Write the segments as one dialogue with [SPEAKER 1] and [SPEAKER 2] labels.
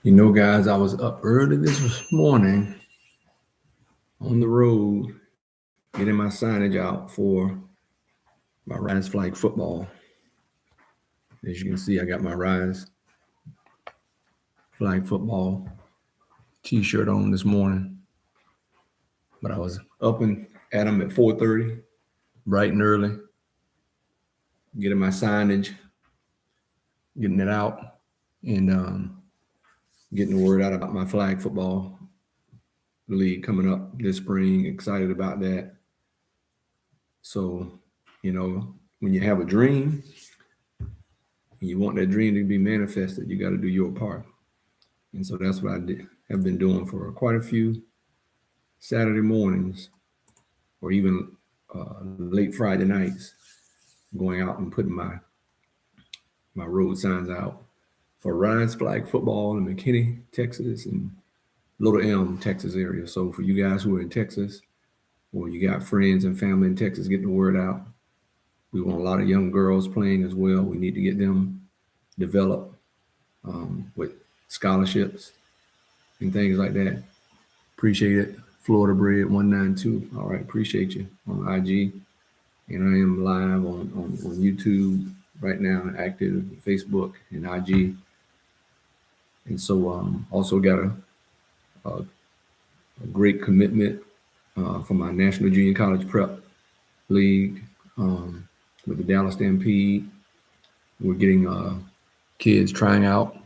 [SPEAKER 1] You know, guys, I was up early this morning on the road getting my signage out for my Rise Flag football. As you can see, I got my Rise Flag football t-shirt on this morning. But I was up and at them at 4:30, bright and early, getting my signage, getting it out, and getting the word out about my flag football league coming up this spring. Excited about that. So, when you have a dream, and you want that dream to be manifested, you got to do your part. And so that's what I have been doing for quite a few Saturday mornings, or even late Friday nights, going out and putting my road signs out for Rise Flag football in McKinney, Texas, and Little Elm, Texas area. So for you guys who are in Texas, or you got friends and family in Texas, getting the word out. We want a lot of young girls playing as well. We need to get them developed with scholarships and things like that. Appreciate it. Florida Bread 192. All right, appreciate you on IG. And I am live on YouTube right now, active Facebook and IG. And so also got a great commitment for my National Junior College Prep League with the Dallas Stampede. We're getting kids trying out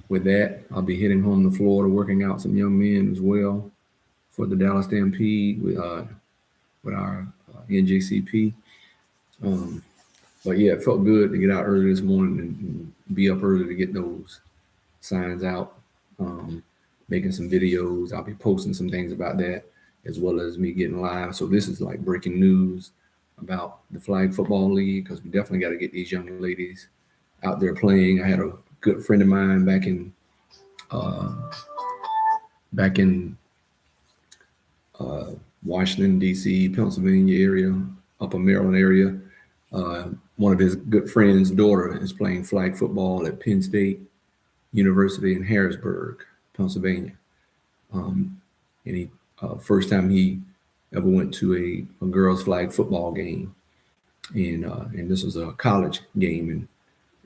[SPEAKER 1] with that. I'll be heading home to Florida, working out some young men as well for the Dallas Stampede with our NJCP. But yeah, it felt good to get out early this morning and be up early to get those signs out, making some videos. I'll be posting some things about that, as well as me getting live. So this is like breaking news about the Flag Football League, because we definitely got to get these young ladies out there playing. I had a good friend of mine back in Washington, D.C., Pennsylvania area, upper Maryland area. One of his good friends' daughter is playing flag football at Penn State University in Harrisburg, Pennsylvania. And he first time he ever went to a girls' flag football game, and this was a college game,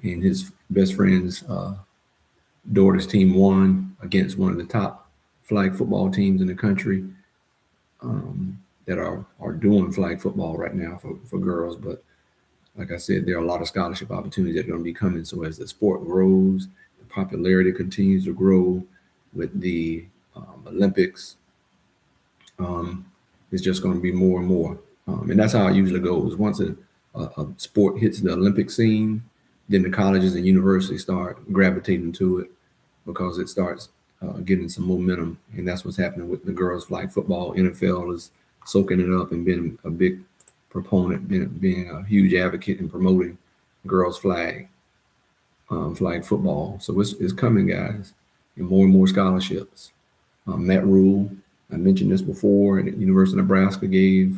[SPEAKER 1] and his best friend's daughter's team won against one of the top flag football teams in the country that are doing flag football right now for girls. But like I said, there are a lot of scholarship opportunities that are going to be coming. So as the sport grows, the popularity continues to grow with the Olympics. It's just going to be more and more. And that's how it usually goes. Once a sport hits the Olympic scene, then the colleges and universities start gravitating to it because it starts getting some momentum. And that's what's happening with the girls' flag football. NFL is soaking it up and being a big proponent, being a huge advocate in promoting girls' flag football. So it's coming, guys, and more scholarships. Matt Rule, I mentioned this before, and at University of Nebraska gave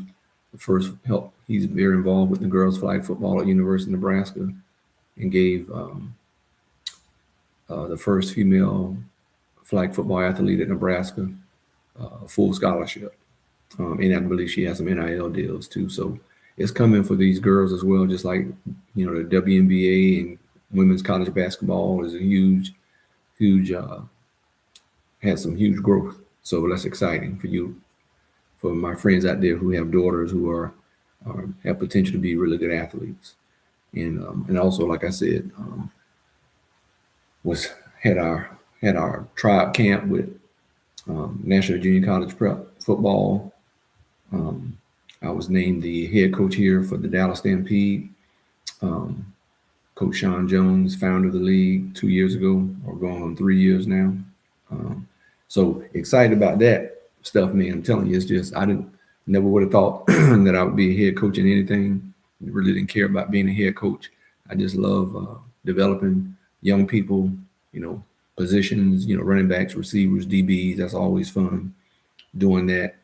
[SPEAKER 1] the first help. He's very involved with the girls' flag football at University of Nebraska, and gave the first female flag football athlete at Nebraska a full scholarship. And I believe she has some NIL deals too. So it's coming for these girls as well, just like, the WNBA and women's college basketball is a huge, has some huge growth. So that's exciting for my friends out there who have daughters who have potential to be really good athletes. And also, like I said, had our tribe camp with National Junior College Prep football. I was named the head coach here for the Dallas Stampede. Coach Sean Jones, founder of the league 2 years ago, or going on 3 years now. So excited about that stuff, man. I'm telling you, it's just, never would have thought that I would be a head coach in anything. I really didn't care about being a head coach. I just love developing young people, positions, running backs, receivers, DBs. That's always fun doing that.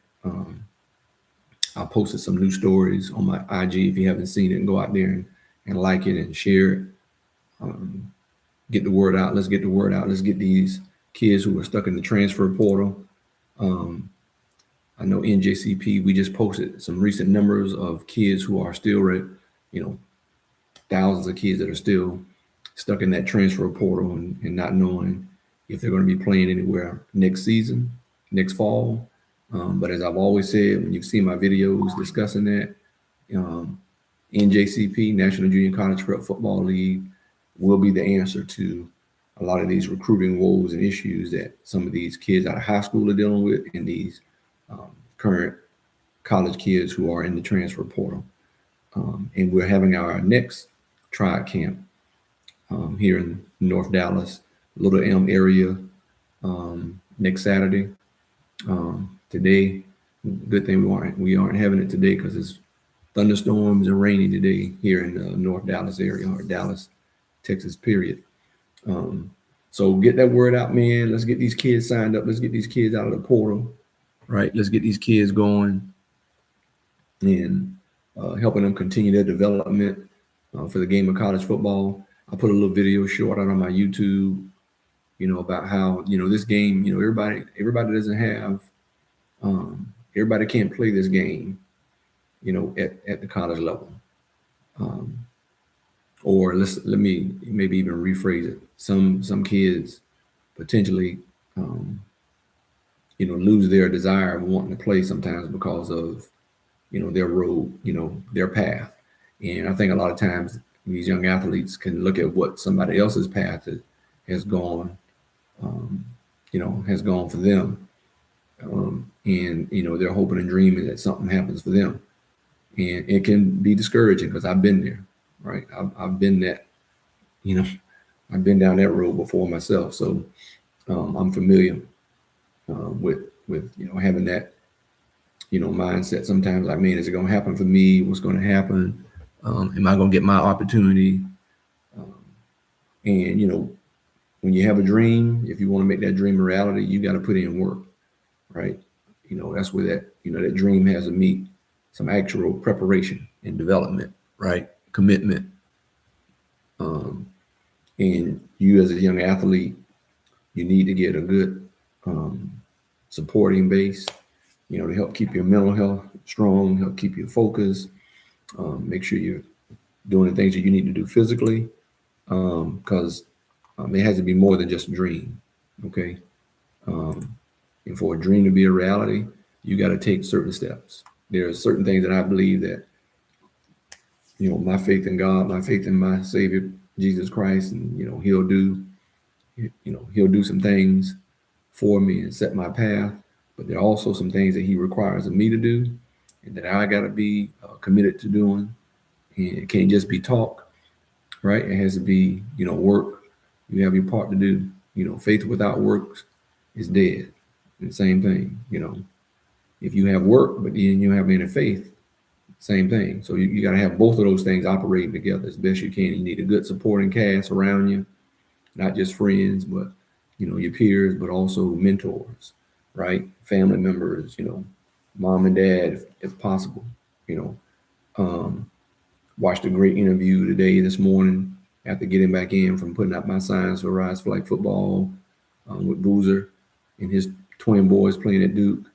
[SPEAKER 1] I posted some new stories on my IG. If you haven't seen it, go out there and like it and share it. get the word out. Let's get the word out. Let's get these kids who are stuck in the transfer portal. I know NJCP, we just posted some recent numbers of kids who are still, thousands of kids that are still stuck in that transfer portal and not knowing if they're going to be playing anywhere next season, next fall. But as I've always said, when you've seen my videos discussing that, NJCP, National Junior College Prep Football League, will be the answer to a lot of these recruiting woes and issues that some of these kids out of high school are dealing with, and these current college kids who are in the transfer portal. And we're having our next tryout camp here in North Dallas, Little Elm area, next Saturday. Today, good thing we aren't having it today because it's thunderstorms and rainy today here in the North Dallas area, or Dallas, Texas, period. So get that word out, man. Let's get these kids signed up. Let's get these kids out of the portal, right? Let's get these kids going and helping them continue their development for the game of college football. I put a little video short out on my YouTube, about how, this game, everybody doesn't have, everybody can't play this game, at the college level. Or let me maybe even rephrase it. Some kids potentially, lose their desire of wanting to play sometimes because of, their road, their path. And I think a lot of times these young athletes can look at what somebody else's path has gone, has gone for them. And, they're hoping and dreaming that something happens for them. And it can be discouraging because I've been there, right? I've been that, I've been down that road before myself. So I'm familiar with having that, mindset sometimes. I mean, is it going to happen for me? What's going to happen? Am I going to get my opportunity? And, when you have a dream, if you want to make that dream a reality, you got to put in work, right? That's where that dream has to meet some actual preparation and development, right? Commitment. And you as a young athlete, you need to get a good supporting base, to help keep your mental health strong, help keep you focused, make sure you're doing the things that you need to do physically, because it has to be more than just a dream, okay? And for a dream to be a reality, you got to take certain steps. There are certain things that I believe that, my faith in God, my faith in my Savior, Jesus Christ, and, he'll do some things for me and set my path. But there are also some things that he requires of me to do and that I got to be committed to doing. And it can't just be talk, right? It has to be, work. You have your part to do. Faith without works is dead. And same thing, if you have work, but then you have any faith, same thing. So you got to have both of those things operating together as best you can. You need a good supporting cast around you, not just friends, but, your peers, but also mentors, right? Family members, mom and dad, if possible, watched a great interview this morning after getting back in from putting up my signs for Rise Flag Football with Boozer and his twin boys playing at Duke.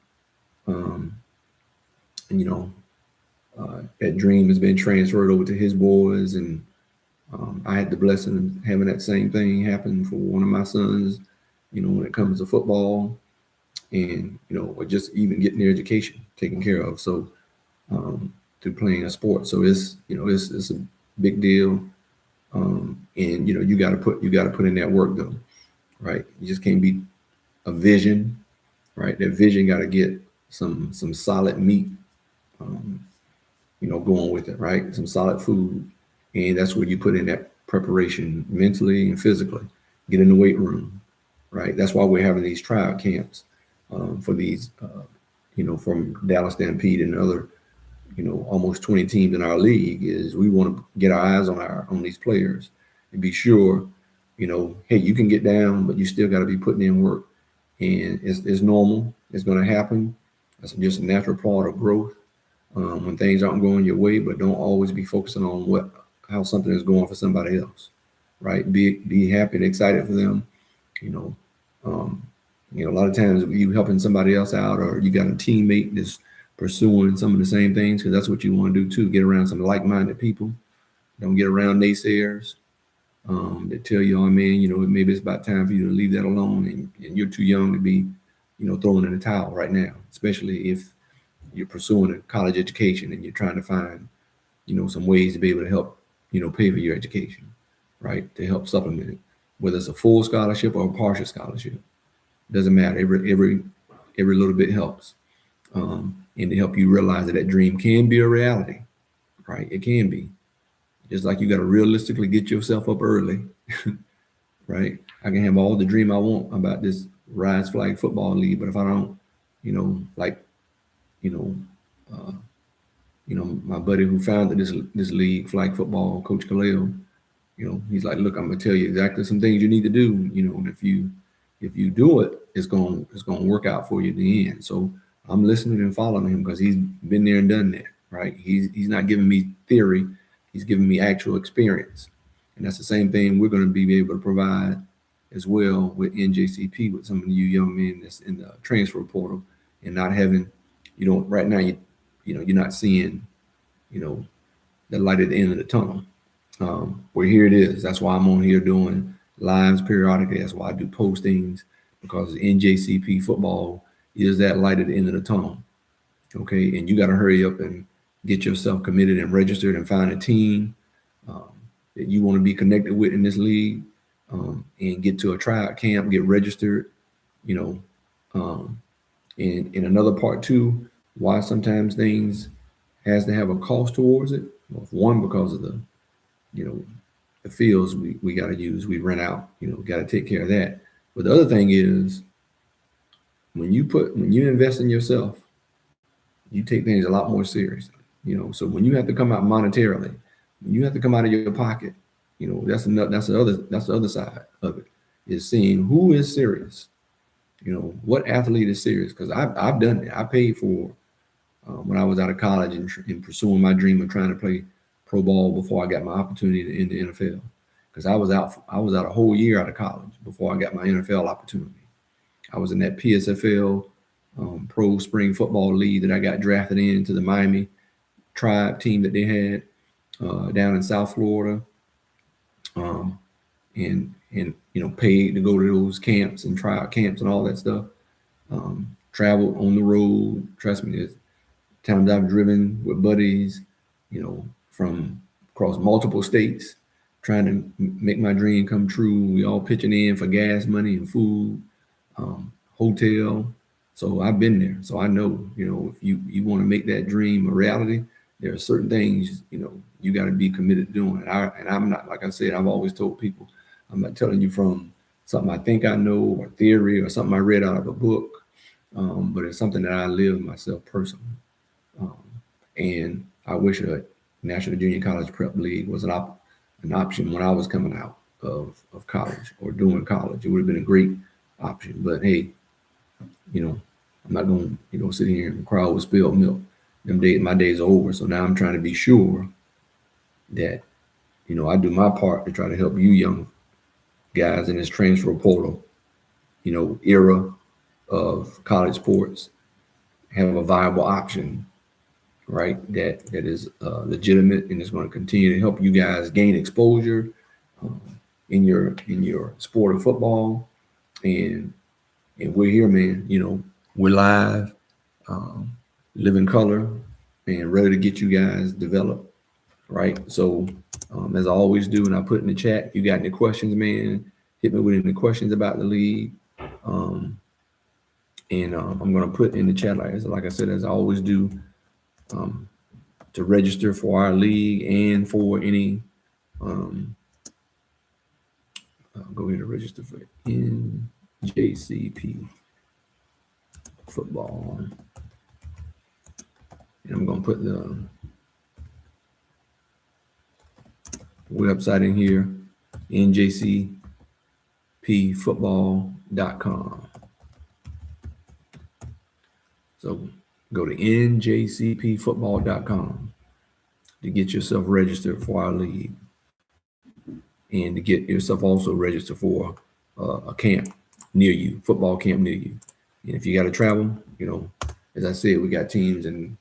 [SPEAKER 1] That dream has been transferred over to his boys, and I had the blessing of having that same thing happen for one of my sons, when it comes to football and, or just even getting their education taken care of. So through playing a sport. So it's a big deal. And, you got to put in that work though, right? You just can't be a vision, right? That vision got to get some solid meat, going with it, right? Some solid food. And that's where you put in that preparation mentally and physically. Get in the weight room, right? That's why we're having these tryout camps for these, from Dallas Stampede and other, almost 20 teams in our league. Is we want to get our eyes on these players and be sure, hey, you can get down, but you still got to be putting in work. And it's normal. It's going to happen. That's just a natural part of growth. When things aren't going your way, but don't always be focusing on how something is going for somebody else. right? Be happy and excited for them. You know, a lot of times you helping somebody else out, or you got a teammate that's pursuing some of the same things, because that's what you want to do too. Get around some like-minded people. Don't get around naysayers that tell you, oh man, maybe it's about time for you to leave that alone, and you're too young to be, throwing in the towel right now, especially if you're pursuing a college education and you're trying to find, some ways to be able to help, pay for your education, right? To help supplement it, whether it's a full scholarship or a partial scholarship, doesn't matter. Every little bit helps, and to help you realize that that dream can be a reality, right? It can be. Just like you got to realistically get yourself up early, right? I can have all the dream I want about this Rise Flag Football League, but if I don't, like, you know, uh, my buddy who founded this league, flag football, Coach Khalil, he's like, look, I'm gonna tell you exactly some things you need to do. And if you do it, it's gonna work out for you in the end. So I'm listening and following him because he's been there and done that, right? He's not giving me theory, he's giving me actual experience, and that's the same thing we're going to be able to provide as well with NJCP, with some of you young men that's in the transfer portal and not having, right now you're not seeing, the light at the end of the tunnel. Well, here it is. That's why I'm on here doing lives periodically. That's why I do postings, because NJCP football is that light at the end of the tunnel. Okay, and you got to hurry up and get yourself committed and registered and find a team that you want to be connected with in this league, and get to a tryout camp, get registered. And another part too, why sometimes things has to have a cost towards it. Well, one, because of the fields we got to use, we rent out, got to take care of that. But the other thing is, when you invest in yourself, you take things a lot more seriously. So when you have to come out monetarily, when you have to come out of your pocket, that's the other side of it, is seeing who is serious. What athlete is serious? Because I've done it. I paid for when I was out of college and pursuing my dream of trying to play pro ball before I got my opportunity in the NFL. Because I was out a whole year out of college before I got my NFL opportunity. I was in that PSFL pro spring football league that I got drafted into the Miami Tribe team that they had down in South Florida, and paid to go to those camps and tryout camps and all that stuff. Traveled on the road. Trust me, there's times I've driven with buddies, from across multiple states, trying to make my dream come true. We all pitching in for gas money and food, hotel. So I've been there. So I know, if you want to make that dream a reality, there are certain things, you got to be committed to doing. And I'm not, like I said, I've always told people, I'm not telling you from something I think I know or theory or something I read out of a book, but it's something that I live myself personally. And I wish a National Junior College Prep League was an option when I was coming out of college or doing college. It would have been a great option. But hey, I'm not going to sit here and cry over spilled milk. My days are over. So now I'm trying to be sure that, I do my part to try to help you young guys in this transfer portal, era of college sports, have a viable option, right? That is legitimate and is going to continue to help you guys gain exposure in your sport of football. And we're here, man. We're live, live in color, and ready to get you guys developed, right? So as I always do, and I put in the chat, if you got any questions, man, hit me with any questions about the league. And I'm going to put in the chat, like I said, as I always do, to register for our league and for any, go ahead and register for NJCP football. And I'm going to put the website in here, njcpfootball.com. So go to njcpfootball.com to get yourself registered for our league. and to get yourself also registered for a camp near you, football camp near you. And if you got to travel, as I said, we got teams in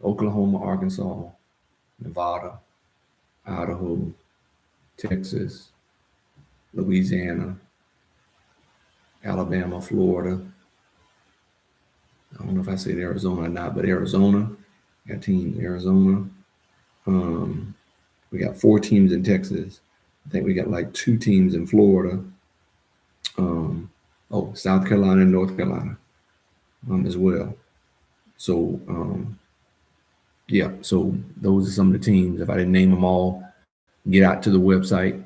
[SPEAKER 1] Oklahoma, Arkansas, Nevada, Idaho, Texas, Louisiana, Alabama, Florida. I don't know if I said Arizona or not, but Arizona, got teams in Arizona. We got 4 teams in Texas. I think we got like 2 teams in Florida. South Carolina and North Carolina as well. So, yeah, so those are some of the teams. If I didn't name them all, get out to the website,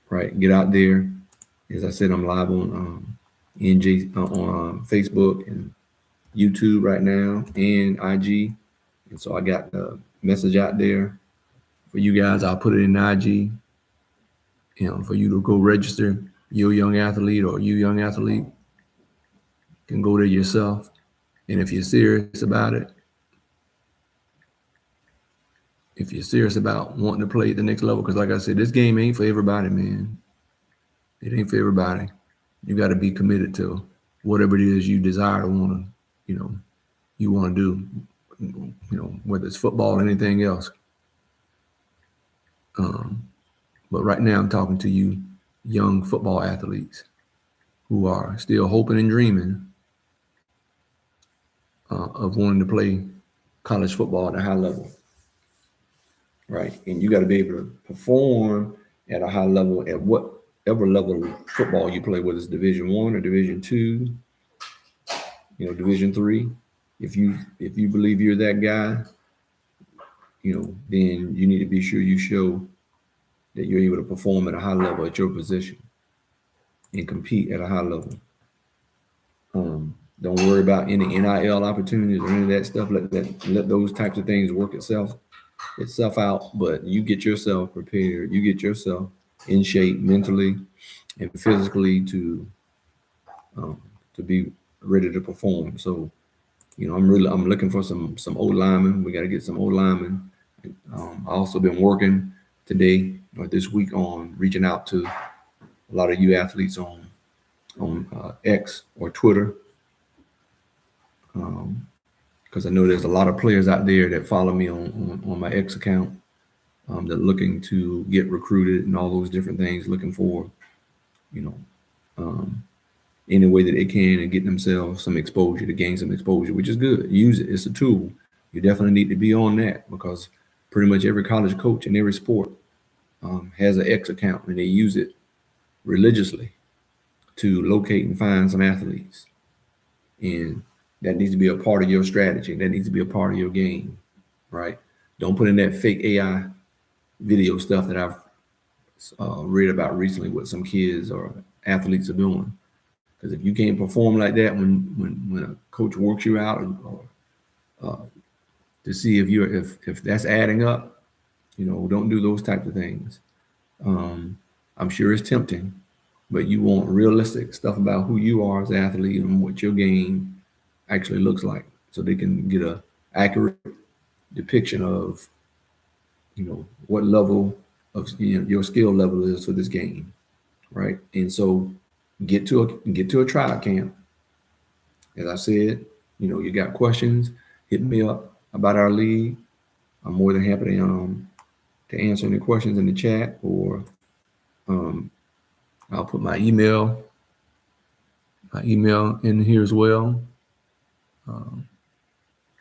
[SPEAKER 1] right? Get out there. As I said, I'm live on on Facebook and YouTube right now and IG. And so I got the message out there for you guys. I'll put it in IG, for you to go register. You young athlete or you young athlete can go there yourself. And if you're serious about it, if you're serious about wanting to play at the next level, because like I said, this game ain't for everybody, man. It ain't for everybody. You got to be committed to whatever it is you desire to want to, you want to do, whether it's football or anything else. But right now I'm talking to you young football athletes who are still hoping and dreaming of wanting to play college football at a high level, right? And you got to be able to perform at a high level at whatever level of football you play, whether it's Division I or Division II, Division III. If you believe you're that guy, then you need to be sure you show that you're able to perform at a high level at your position and compete at a high level. Don't worry about any NIL opportunities or any of that stuff. Let those types of things work itself out. But you get yourself prepared. You get yourself in shape mentally and physically to be ready to perform. So, I'm looking for some old linemen. We got to get some old linemen. I also been working today or this week on reaching out to a lot of you athletes on X or Twitter, because I know there's a lot of players out there that follow me on my X account that are looking to get recruited and all those different things, looking for any way that they can and get themselves some exposure, to gain some exposure, which is good. Use it. It's a tool. You definitely need to be on that, because pretty much every college coach in every sport has an X account, and they use it religiously to locate and find some athletes. And that needs to be a part of your strategy. That needs to be a part of your game, right? Don't put in that fake AI video stuff that I've read about recently what some kids or athletes are doing. Because if you can't perform like that when a coach works you out or to see if that's adding up, don't do those types of things. I'm sure it's tempting, but you want realistic stuff about who you are as an athlete and what your game actually looks like, so they can get a accurate depiction of what level of your skill level is for this game, right? And so get to a trial camp. As I said, you got questions, hit me up about our league. I'm more than happy to answer any questions in the chat, or I'll put my email in here as well.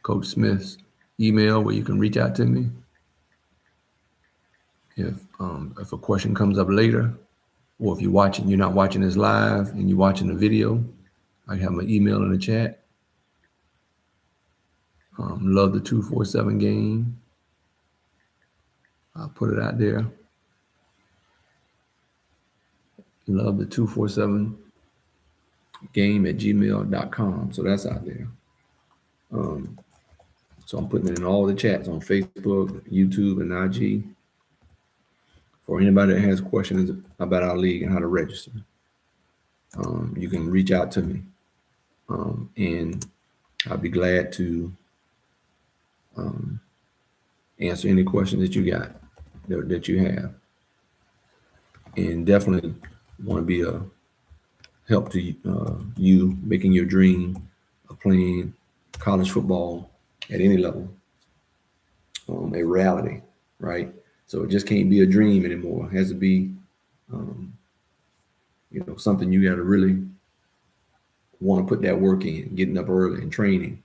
[SPEAKER 1] Coach Smith's email, where you can reach out to me if a question comes up later, or if you're not watching this live and you're watching the video. I have my email in the chat. Love the 247 game. I'll put it out there. Love the 247 game at gmail.com. So that's out there. So I'm putting it in all the chats on Facebook, YouTube, and IG for anybody that has questions about our league and how to register. You can reach out to me, and I'll be glad to answer any questions that you got, that you have. and definitely want to be a help to you making your dream of playing college football at any level a reality, right? So it just can't be a dream anymore. It has to be, something you got to really want to put that work in, getting up early and training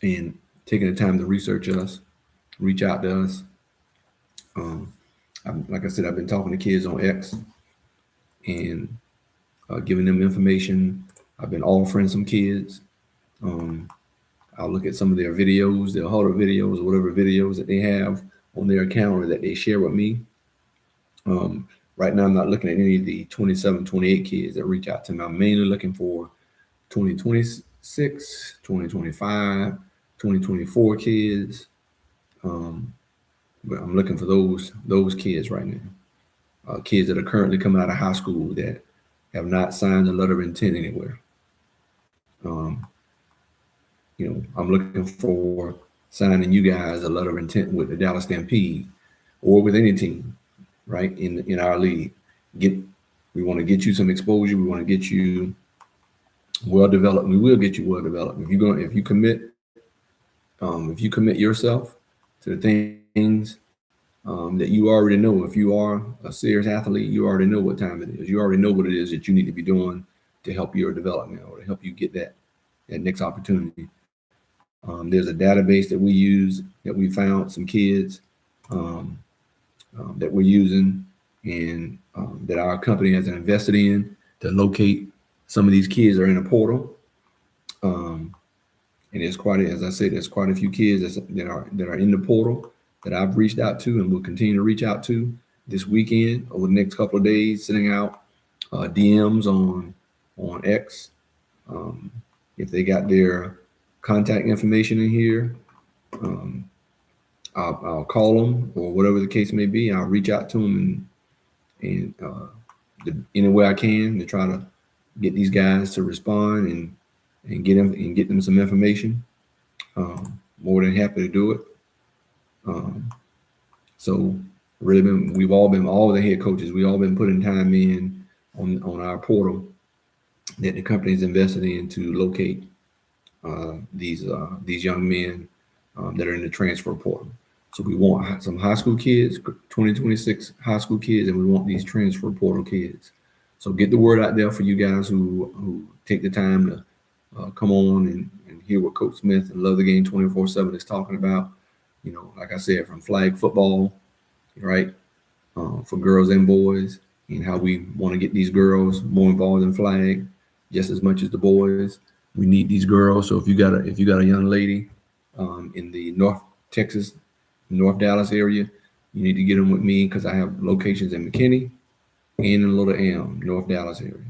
[SPEAKER 1] and taking the time to research us, reach out to us. Like I said, I've been talking to kids on X and giving them information. I've been offering some kids. I'll look at some of their videos, their huddle videos, or whatever videos that they have on their account or that they share with me. Right now, I'm not looking at any of the 27, 28 kids that reach out to me. I'm mainly looking for 2026, 2025, 2024 kids. But I'm looking for those kids right now. Kids that are currently coming out of high school that have not signed a letter of intent anywhere. I'm looking for signing you guys a letter of intent with the Dallas Stampede or with any team, right? In our league. We want to get you some exposure. We want to get you well developed. We will get you well developed. If you commit yourself to the things that you already know. If you are a serious athlete, you already know what time it is. You already know what it is that you need to be doing to help your development or to help you get that next opportunity. There's a database that we use that we found some kids that we're using and that our company has invested in to locate some of these kids are in a portal. And there's as I said, there's quite a few kids that are in the portal that I've reached out to and will continue to reach out to this weekend over the next couple of days, sending out DMs on X. If they got their contact information in here, I'll call them or whatever the case may be. I'll reach out to them and any way I can to try to get these guys to respond and get them some information. More than happy to do it. So really all the head coaches, we all been putting time in on our portal that the company's invested in to locate these young men that are in the transfer portal. So we want some high school kids, 2026 high school kids, and we want these transfer portal kids. So get the word out there for you guys who take the time to come on and hear what Coach Smith and Love the Game 24/7 is talking about. Like I said, from flag football, right, for girls and boys, and how we want to get these girls more involved in flag just as much as the boys. We need these girls. So if you got a young lady in the North Dallas area, you need to get them with me because I have locations in McKinney and in Little Elm, North Dallas area.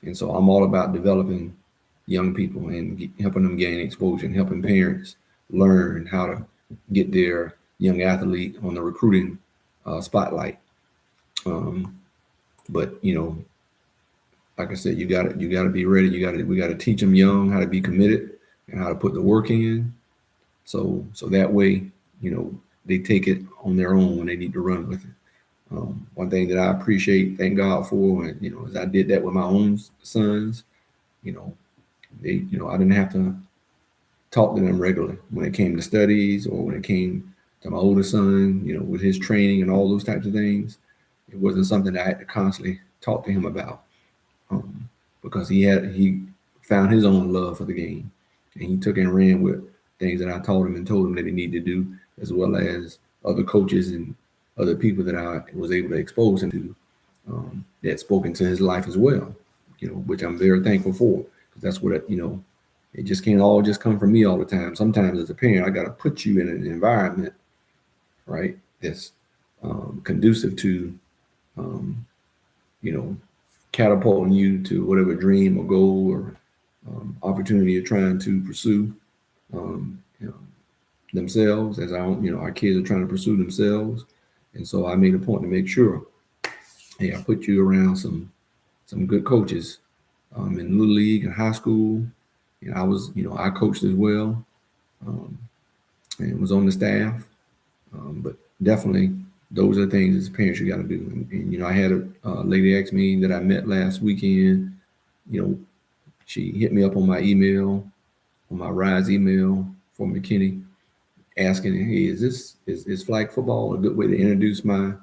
[SPEAKER 1] And so I'm all about developing young people and helping them gain exposure and helping parents learn how to get their young athlete on the recruiting spotlight. But like I said, you got to be ready. We got to teach them young how to be committed and how to put the work in. So that way, they take it on their own when they need to run with it. One thing that I appreciate, thank God for, is I did that with my own sons. I didn't have to talk to them regularly when it came to studies or when it came to my older son, with his training and all those types of things. It wasn't something that I had to constantly talk to him about because he found his own love for the game and he took and ran with things that I taught him and told him that he needed to do, as well as other coaches and other people that I was able to expose him to that spoke into his life as well, which I'm very thankful for, because that's what, it just can't all just come from me all the time. Sometimes as a parent, I got to put you in an environment, right, that's conducive to, catapulting you to whatever dream or goal or opportunity you're trying to pursue themselves, as our kids are trying to pursue themselves. And so I made a point to make sure, hey, I put you around some good coaches in little league and high school. I was, I coached as well. and was on the staff. But definitely, those are the things as parents you got to do. And I had a lady ask me that I met last weekend. She hit me up on my email, on my Rise email for McKinney, asking, "Hey, is flag football a good way to introduce my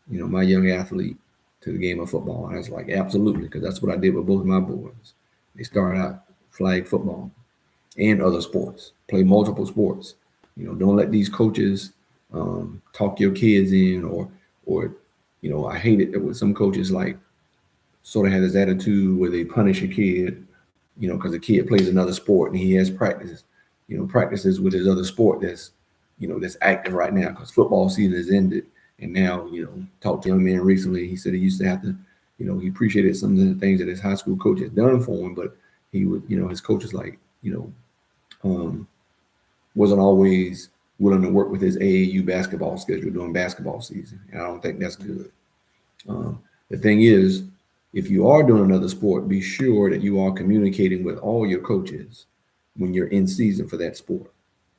[SPEAKER 1] young athlete to the game of football?" And I was like, "Absolutely," because that's what I did with both of my boys. They started out flag football and other sports, play multiple sports. Don't let these coaches talk your kids in, or I hate it with some coaches like sort of have this attitude where they punish a kid, because the kid plays another sport and he has practices with his other sport that's active right now because football season has ended. And now, talked to a young man recently. He said he used to have to, he appreciated some of the things that his high school coach had done for him, but he would, his coach is like, wasn't always willing to work with his AAU basketball schedule during basketball season. And I don't think that's good. The thing is, if you are doing another sport, be sure that you are communicating with all your coaches when you're in season for that sport,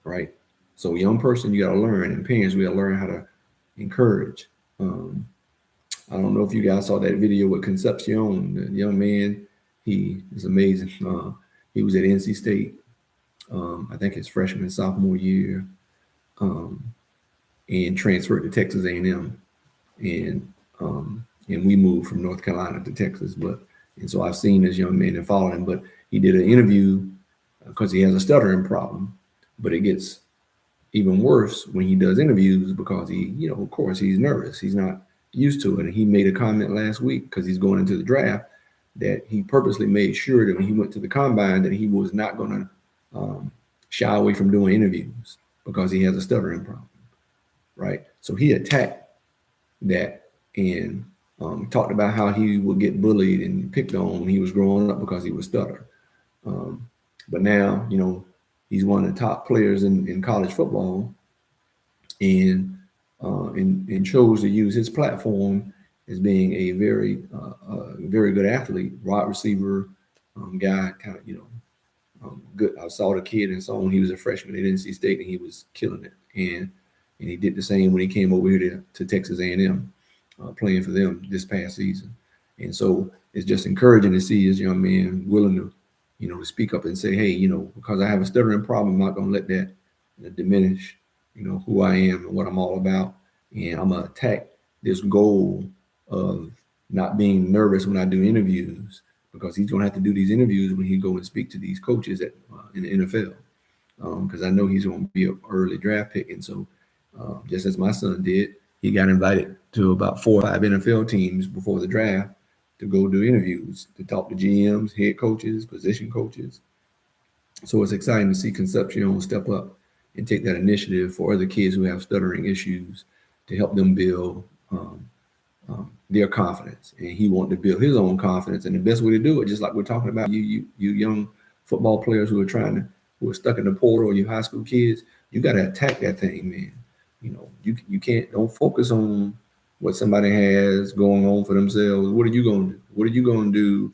[SPEAKER 1] right? So, young person, you got to learn, and parents, we got to learn how to encourage. I don't know if you guys saw that video with Concepcion, the young man. He is amazing. He was at NC State, I think his freshman, sophomore year, and transferred to Texas A&M. And we moved from North Carolina to Texas. And so I've seen this young man and followed him. But he did an interview because he has a stuttering problem. But it gets even worse when he does interviews because of course, he's nervous. He's not used to it. And he made a comment last week because he's going into the draft that he purposely made sure that when he went to the combine that he was not going to shy away from doing interviews because he has a stuttering problem, right? So he attacked that and talked about how he would get bullied and picked on when he was growing up because he was stutter. But now, he's one of the top players in college football, and chose to use his platform as being a very good athlete, wide receiver guy, kind of good. I saw the kid and saw when he was a freshman at NC State, and he was killing it. And he did the same when he came over here to Texas A&M, playing for them this past season. And so it's just encouraging to see this young man willing to, to speak up and say, hey, because I have a stuttering problem, I'm not going to let that diminish, who I am and what I'm all about. And I'm going to attack this goal of not being nervous when I do interviews, because he's going to have to do these interviews when he go and speak to these coaches in the NFL. Because I know he's going to be an early draft pick. And so just as my son did, he got invited to about 4 or 5 NFL teams before the draft to go do interviews, to talk to GMs, head coaches, position coaches. So it's exciting to see Concepcion step up and take that initiative for other kids who have stuttering issues to help them build their confidence. And he wanted to build his own confidence. And the best way to do it, just like we're talking about you young football players who are stuck in the portal, or you high school kids, you got to attack that thing, man. You don't focus on what somebody has going on for themselves. What are you going to do? What are you going to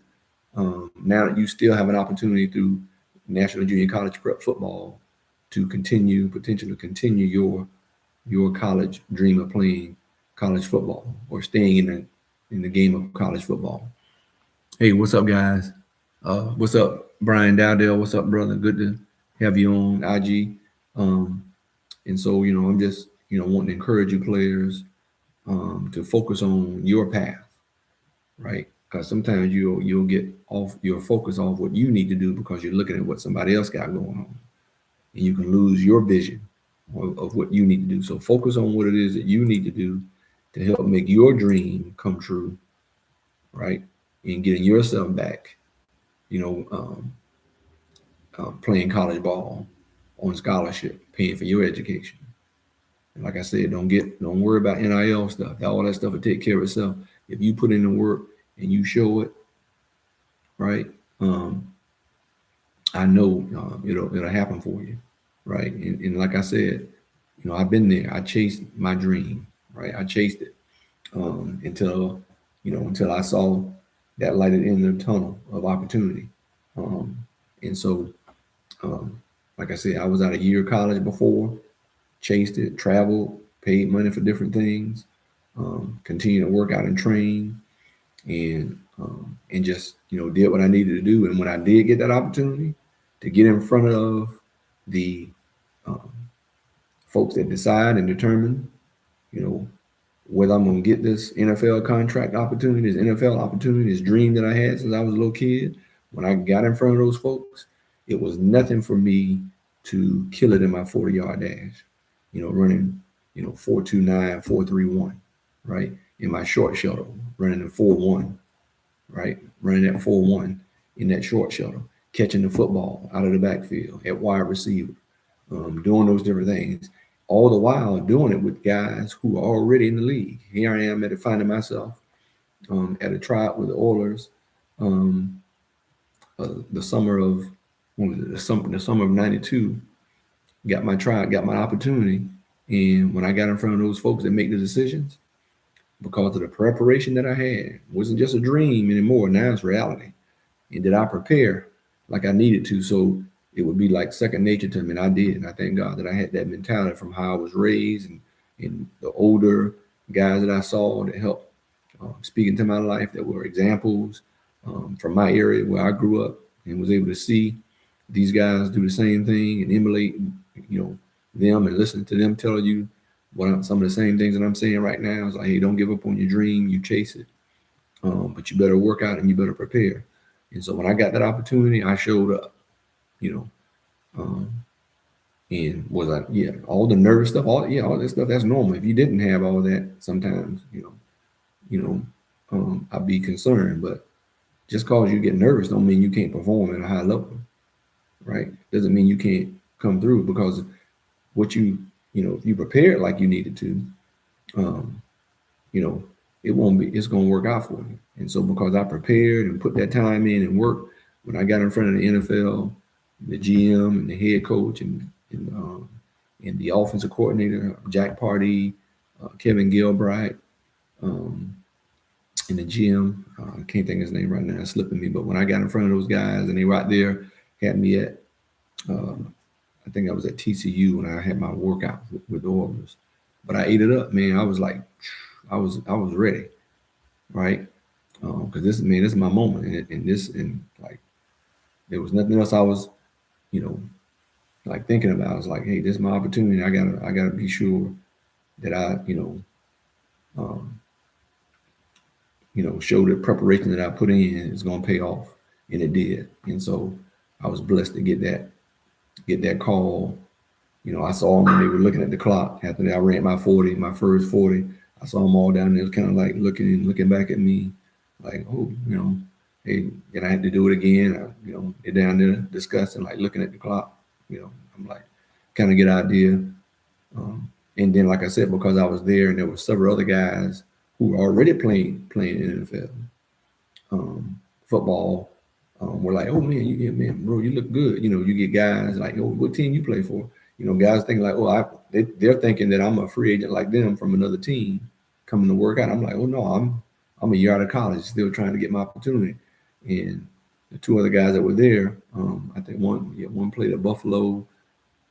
[SPEAKER 1] do now that you still have an opportunity through National Junior College Prep football to potentially continue your college dream of playing college football or staying in the game of college football? Hey, what's up, guys? What's up, Brian Dowdell? What's up, brother? Good to have you on IG. And so, I'm just, wanting to encourage you players to focus on your path, right? Because sometimes you'll get off your focus off what you need to do because you're looking at what somebody else got going on, and you can lose your vision of what you need to do. So focus on what it is that you need to do to help make your dream come true, right? And getting yourself back, playing college ball on scholarship, paying for your education. And like I said, don't worry about NIL stuff. All that stuff will take care of itself. If you put in the work and you show it, right? I know it'll happen for you, right? And like I said, I've been there. I chased my dream, right? I chased it until I saw that light at the end of the tunnel of opportunity. And so Like I said, I was out a year of college before, chased it, traveled, paid money for different things, continued to work out and train, and just did what I needed to do. And when I did get that opportunity to get in front of the um, folks that decide and determine, you know, whether I'm gonna get this NFL contract opportunity, this NFL opportunity, this dream that I had since I was a little kid. When I got in front of those folks, it was nothing for me to kill it in my 40-yard dash, running, 4.29, 4.31, right? In my short shuttle, running a 4.1, right? Running that 4.1 in that short shuttle, catching the football out of the backfield at wide receiver, doing those different things, all the while doing it with guys who are already in the league. Here I am finding myself at a tryout with the Oilers um, the summer of the summer of '92. Got my tryout, got my opportunity, and when I got in front of those folks that make the decisions, because of the preparation that I had, it wasn't just a dream anymore. Now it's reality. And did I prepare like I needed to? So it would be like second nature to me. And I did. And I thank God that I had that mentality from how I was raised and the older guys that I saw that helped speak into my life, that were examples from my area where I grew up, and was able to see these guys do the same thing and emulate, them, and listen to them tell you some of the same things that I'm saying right now. It's like, hey, don't give up on your dream. You chase it. But you better work out and you better prepare. And so when I got that opportunity, I showed up, you know, and was like, yeah, all the nervous stuff, all that stuff, that's normal. If you didn't have all that, sometimes, I'd be concerned. But just cause you get nervous don't mean you can't perform at a high level, right? Doesn't mean you can't come through, because what if you prepared like you needed to, um, it won't be, it's going to work out for you. And so because I prepared and put that time in and work, when I got in front of the NFL, the GM and the head coach and the offensive coordinator, Jack Pardee, Kevin Gilbride, and the GM, I can't think of his name right now, it's slipping me. But when I got in front of those guys and they right there had me at, I think I was at TCU when I had my workout with the Oilers. But I ate it up, man. I was like, I was ready, right? Because this is my moment, and like there was nothing else I was, like thinking about. I was like, hey, this is my opportunity. I gotta be sure that I, show the preparation that I put in is gonna pay off, and it did. And so I was blessed to get that call. I saw them when they were looking at the clock after I ran my first 40. I saw them all down there, kind of like looking back at me, like, oh, hey, and I had to do it again. They're down there discussing, like looking at the clock. I'm like, kind of get an idea. And then, like I said, because I was there and there were several other guys who were already playing in the NFL football, were like, oh man, bro, you look good. You get guys like, oh, what team you play for? Guys thinking like, oh, they're thinking that I'm a free agent like them from another team coming to work out. I'm like, oh no, I'm a year out of college, still trying to get my opportunity. And the two other guys that were there, I think one played at Buffalo,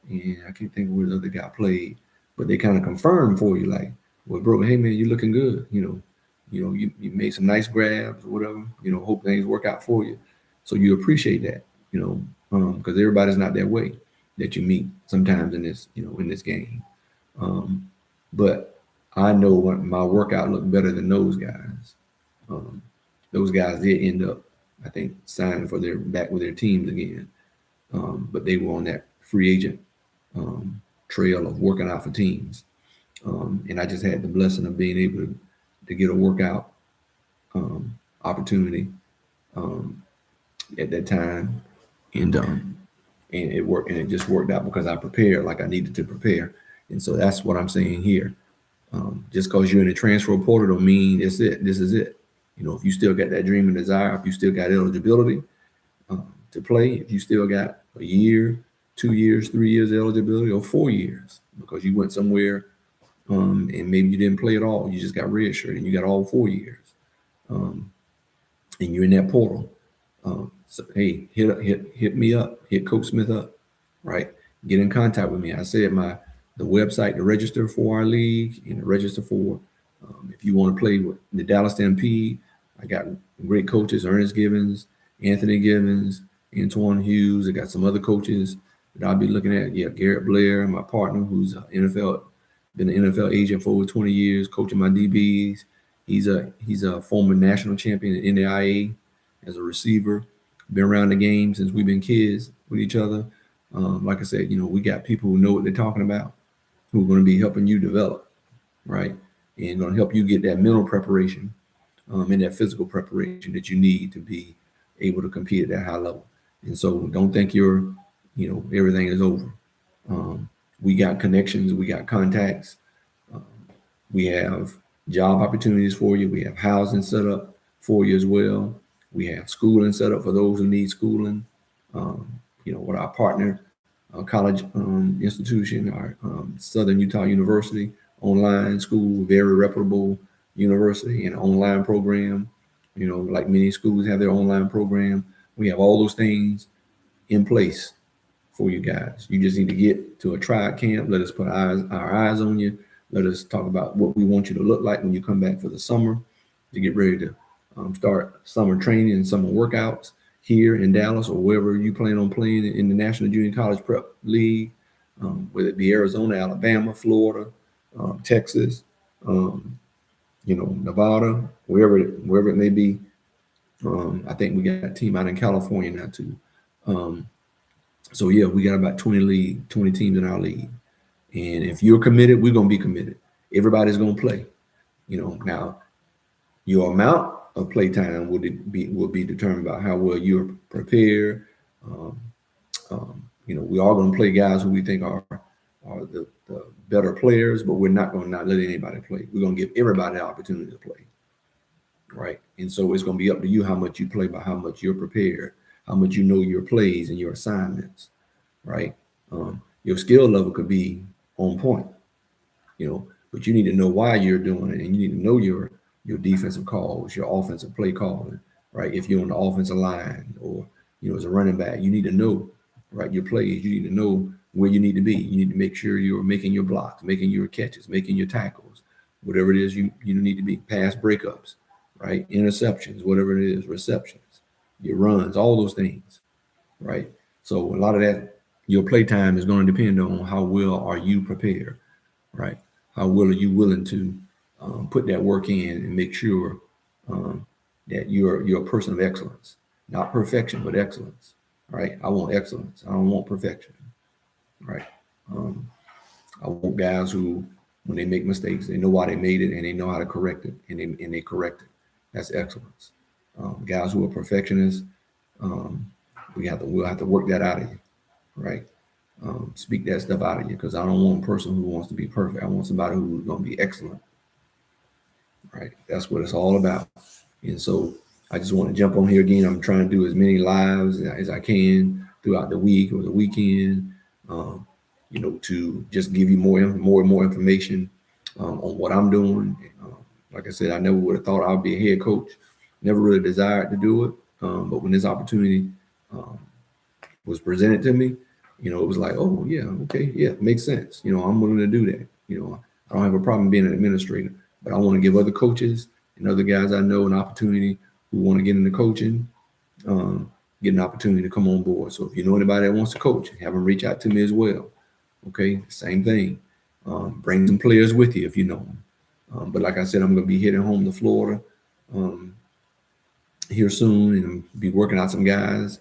[SPEAKER 1] and I can't think of where the other guy played, but they kind of confirmed for you, like, well, bro, hey man, you looking good. You made some nice grabs or whatever. Hope things work out for you. So you appreciate that, because everybody's not that way that you meet sometimes in this game. But I know my workout looked better than those guys. Those guys did end up, I think, signing back with their teams again. But they were on that free agent trail of working out for teams. And I just had the blessing of being able to get a workout opportunity at that time, and it worked, and it just worked out because I prepared like I needed to prepare. And so that's what I'm saying here. Just because you're in the transfer portal don't mean it's it. This is it. If you still got that dream and desire, if you still got eligibility to play, if you still got a year, 2 years, 3 years eligibility, or 4 years because you went somewhere and maybe you didn't play at all, you just got redshirted and you got all 4 years, and you're in that portal. So hey, hit me up, hit Coach Smith up, right? Get in contact with me. I said the website to register for our league and to register for if you want to play with the Dallas Stampede. I got great coaches: Ernest Givens, Anthony Givens, Antoine Hughes. I got some other coaches that I'll be looking at. Yeah, Garrett Blair, my partner, who's an been an NFL agent for over 20 years, coaching my DBs. He's a former national champion in NAIA as a receiver. Been around the game since we've been kids with each other. Like I said, we got people who know what they're talking about, who are going to be helping you develop, right? And going to help you get that mental preparation and that physical preparation that you need to be able to compete at that high level. And so don't think everything is over. We got connections, we got contacts, we have job opportunities for you, we have housing set up for you as well. We have schooling set up for those who need schooling. With our partner college institution, our Southern Utah University online school, very reputable university and online program. Like many schools have their online program. We have all those things in place for you guys. You just need to get to a triad camp. Let us put our eyes on you. Let us talk about what we want you to look like when you come back for the summer to get ready to start summer training and summer workouts here in Dallas or wherever you plan on playing in the National Junior College Prep League, whether it be Arizona, Alabama, Florida, Texas, Nevada, wherever it may be. I think we got a team out in California now too. So yeah, we got about 20 teams in our league. And if you're committed, we're going to be committed. Everybody's going to play. Now your amount of play time will be determined by how well you're prepared. We are going to play guys who we think are the better players, but we're not going to not let anybody play. We're going to give everybody the opportunity to play, right? And so it's going to be up to you how much you play, by how much you're prepared, how much you know your plays and your assignments, right? Your skill level could be on point, but you need to know why you're doing it, and you need to know your defensive calls, your offensive play calling, right? If you're on the offensive line or as a running back, you need to know, right, your plays. You need to know where you need to be. You need to make sure you're making your blocks, making your catches, making your tackles, whatever it is you need to be. Pass breakups, right? Interceptions, whatever it is, receptions, your runs, all those things, right? So a lot of that, your play time is going to depend on how well are you prepared, right? How well are you willing to put that work in and make sure that you're a person of excellence, not perfection, but excellence, right? I want excellence. I don't want perfection, right? I want guys who, when they make mistakes, they know why they made it and they know how to correct it, and they correct it. That's excellence. Guys who are perfectionists, we'll have to work that out of you, right? Speak that stuff out of you, because I don't want a person who wants to be perfect. I want somebody who's going to be excellent, right? That's what it's all about. And so I just want to jump on here again. I'm trying to do as many lives as I can throughout the week or the weekend, to just give you more and more information on what I'm doing. Like I said, I never would have thought I'd be a head coach. Never really desired to do it. But when this opportunity was presented to me, it was like, oh yeah, okay, yeah, it makes sense. I'm willing to do that. I don't have a problem being an administrator, but I want to give other coaches and other guys I know an opportunity who want to get into coaching, get an opportunity to come on board. So if you know anybody that wants to coach, have them reach out to me as well. Okay, same thing. Bring some players with you if you know them. But like I said, I'm going to be heading home to Florida here soon, and be working out some guys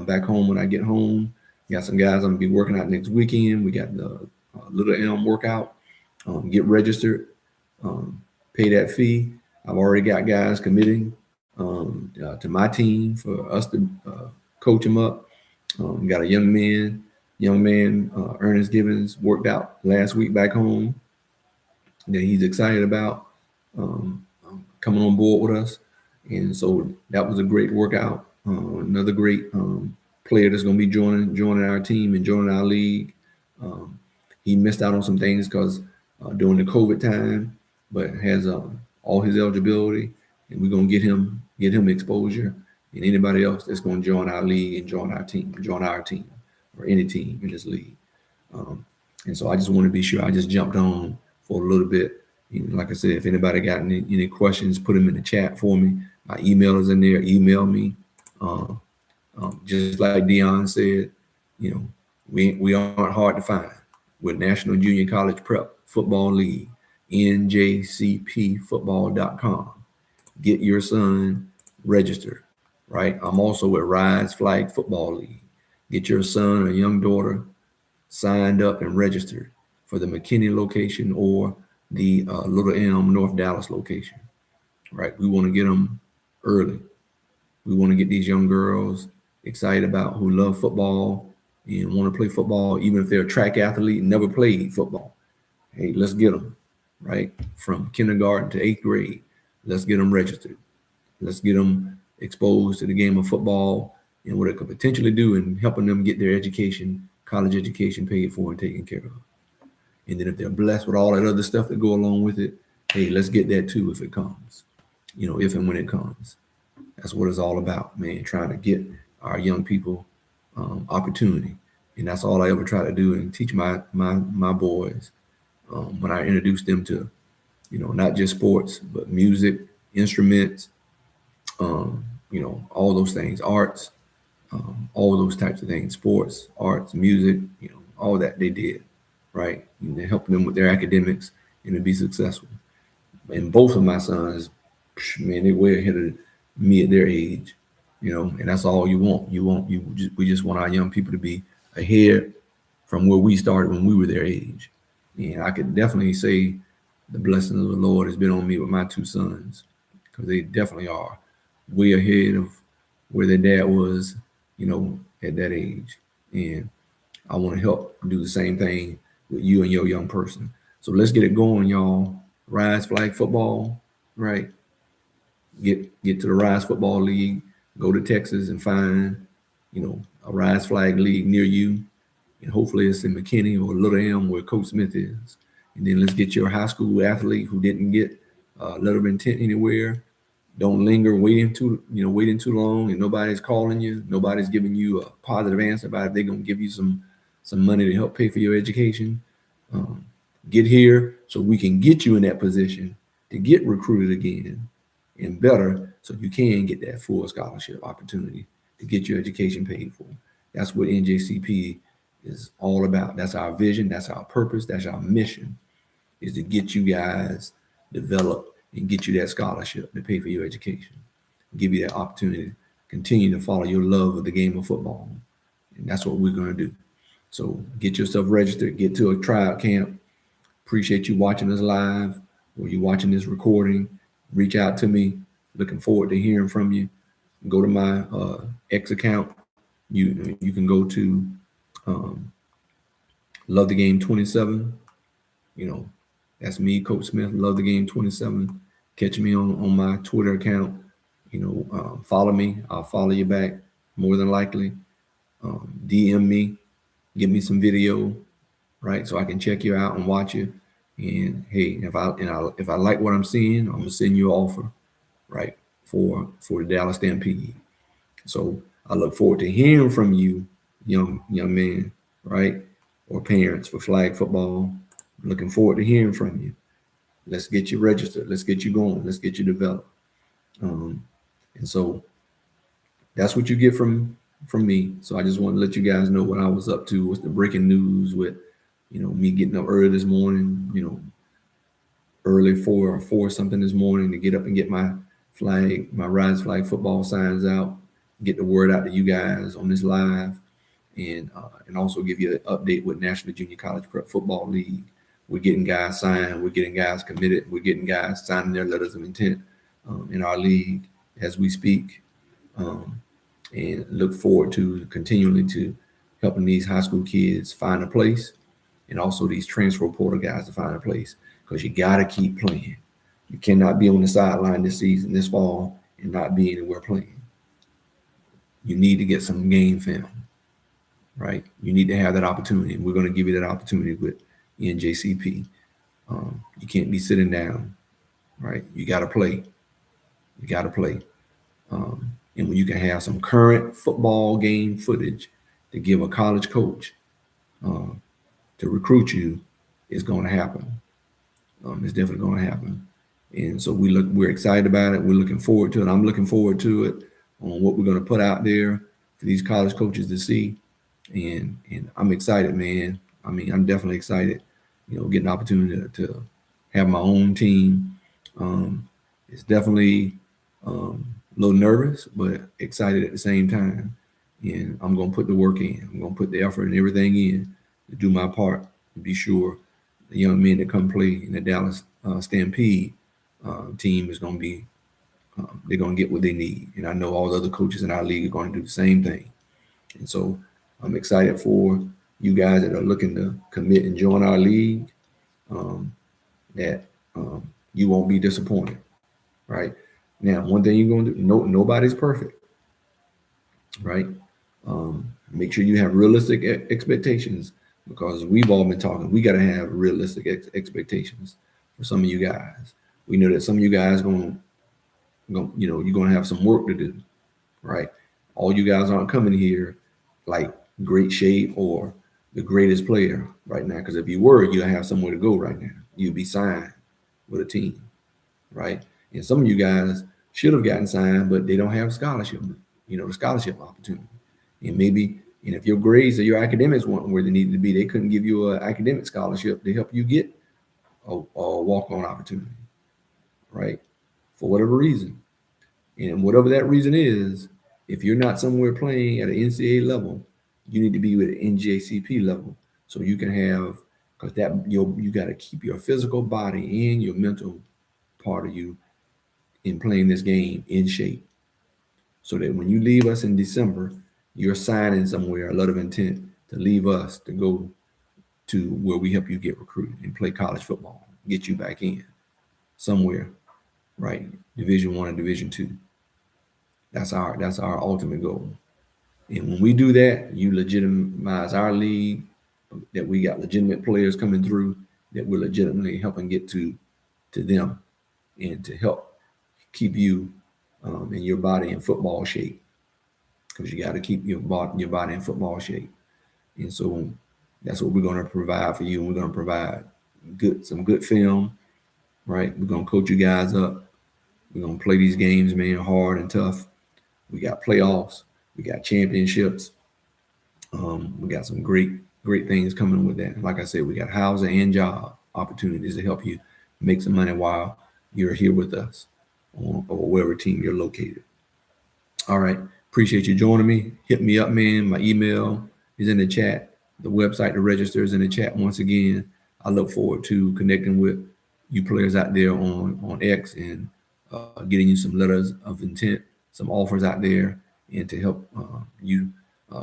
[SPEAKER 1] back home when I get home. Got some guys I'm going to be working out next weekend. We got the Little Elm workout. Get registered, pay that fee. I've already got guys committing to my team for us to coach them up. Got a young man, Ernest Givens, worked out last week back home that he's excited about coming on board with us. And so that was a great workout. Another great player that's going to be joining our team and joining our league. He missed out on some things because during the COVID time, but has all his eligibility, and we're going to get him exposure. And anybody else that's going to join our league and join our team. or any team in this league. And so I just want to be sure I just jumped on for a little bit. Like I said, if anybody got any questions, put them in the chat for me. My email is in there. Email me. Just like Dion said, we aren't hard to find. We're National Junior College Prep Football League, njcpfootball.com. Get your son registered, right? I'm also with Rise Flag Football League. Get your son or young daughter signed up and registered for the McKinney location or the Little Elm, North Dallas location, right? We want to get them early. We want to get these young girls excited about who love football and want to play football, even if they're a track athlete and never played football. Hey, let's get them, right? From kindergarten to 8th grade, let's get them registered. Let's get them exposed to the game of football and what it could potentially do in helping them get their education, college education paid for and taken care of. And then if they're blessed with all that other stuff that go along with it, hey, let's get that too if it comes, if and when it comes. That's what it's all about, man, trying to get our young people opportunity. And that's all I ever try to do and teach my boys when I introduce them to, not just sports, but music, instruments, all those things, arts, all those types of things, sports, arts, music, all that they did, right? And they're helping them with their academics and to be successful. And both of my sons, man, they way ahead of me at their age, and that's all you want. We just want our young people to be ahead from where we started when we were their age. And I could definitely say the blessing of the Lord has been on me with my two sons, because they definitely are way ahead of where their dad was, at that age. And I want to help do the same thing with you and your young person. So let's get it going, y'all. Rise Flag Football, right? Get to the Rise Football League. Go to Texas and find, a Rise Flag League near you. And hopefully it's in McKinney or Little Elm where Coach Smith is. And then let's get your high school athlete who didn't get a letter of intent anywhere. Don't linger waiting too long and nobody's calling you. Nobody's giving you a positive answer about if they're going to give you some money to help pay for your education. Get here so we can get you in that position to get recruited again and better, so you can get that full scholarship opportunity to get your education paid for. That's what NJCP is all about. That's our vision. That's our purpose. That's our mission, is to get you guys developed and get you that scholarship to pay for your education, give you that opportunity to continue to follow your love of the game of football. And that's what we're going to do. So get yourself registered, get to a tryout camp. Appreciate you watching us live or you watching this recording. Reach out to me. Looking forward to hearing from you. Go to my X account. You can go to Love the Game 27. That's me, Coach Smith. Love the Game 27. Catch me on my Twitter account. Follow me. I'll follow you back more than likely. DM me. Give me some video, right? So I can check you out and watch you. And hey, if I like what I'm seeing, I'm gonna send you an offer, right, for the Dallas Stampede. So I look forward to hearing from you, young men, right, or parents for flag football. Looking forward to hearing from you. Let's get you registered. Let's get you going. Let's get you developed. And so that's what you get from me. So I just want to let you guys know what I was up to. What's the breaking news with, me getting up early this morning, early 4 something this morning to get up and get my Rise Flag Football signs out, get the word out to you guys on this live, and also give you an update with National Junior College Prep Football League. We're getting guys signed. We're getting guys committed. We're getting guys signing their letters of intent in our league as we speak, and look forward to continually to helping these high school kids find a place, and also these transfer portal guys to find a place, because you got to keep playing. You cannot be on the sideline this season, this fall, and not be anywhere playing. You need to get some game film, right? You need to have that opportunity, and we're going to give you that opportunity with NJCP. You can't be sitting down, right? You got to play. And when you can have some current football game footage to give a college coach to recruit you is going to happen. It's definitely going to happen. And so we're excited about it. We're looking forward to it. I'm looking forward to it on what we're going to put out there for these college coaches to see. And I'm excited, man. I mean, I'm definitely excited, getting the opportunity to have my own team. It's definitely a little nervous, but excited at the same time. And I'm going to put the work in. I'm going to put the effort and everything in to do my part to be sure the young men that come play in the Dallas Stampede team is going to be, they're going to get what they need. And I know all the other coaches in our league are going to do the same thing. And so I'm excited for you guys that are looking to commit and join our league, that you won't be disappointed, right? Now, one thing you're going to do, nobody's perfect, right? Make sure you have realistic expectations, because we've all been talking. We got to have realistic expectations for some of you guys. We know that some of you guys you're going to have some work to do, right? All you guys aren't coming here like great shape or the greatest player right now, because if you were, you'd have somewhere to go right now. You'd be signed with a team, right? And some of you guys should have gotten signed, but they don't have scholarship, the scholarship opportunity. And maybe, and if your grades or your academics weren't where they needed to be, they couldn't give you an academic scholarship to help you get a walk-on opportunity, right? For whatever reason. And whatever that reason is, if you're not somewhere playing at an NCAA level, you need to be with an NJCP level, so you can have, because that you got to keep your physical body and your mental part of you in playing this game in shape, so that when you leave us in December, you're signing somewhere a letter of intent to leave us to go to where we help you get recruited and play college football, get you back in somewhere, right? Division I and Division II. That's our ultimate goal. And when we do that, you legitimize our league, that we got legitimate players coming through, that we're legitimately helping get to them, and to help keep you and your body in football shape, because you got to keep your body in football shape. And so that's what we're going to provide for you. And we're going to provide some good film, right? We're going to coach you guys up. We're going to play these games, man, hard and tough. We got playoffs. We got championships. We got some great things coming with that. Like I said, we got housing and job opportunities to help you make some money while you're here with us, or wherever team you're located. All right. Appreciate you joining me. Hit me up, man. My email is in the chat. The website to register is in the chat. Once again, I look forward to connecting with you players out there on X, and getting you some letters of intent, some offers out there, and to help you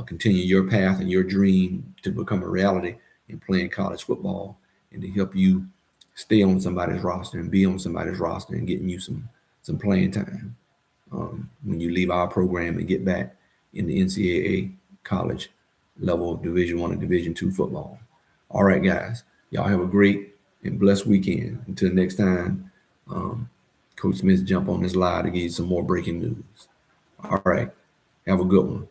[SPEAKER 1] continue your path and your dream to become a reality in playing college football, and to help you stay on somebody's roster and be on somebody's roster, and getting you some playing time when you leave our program and get back in the NCAA college level of Division I and Division II football. All right, guys, y'all have a great and blessed weekend. Until next time, Coach Smith jump on this live to give you some more breaking news. All right, have a good one.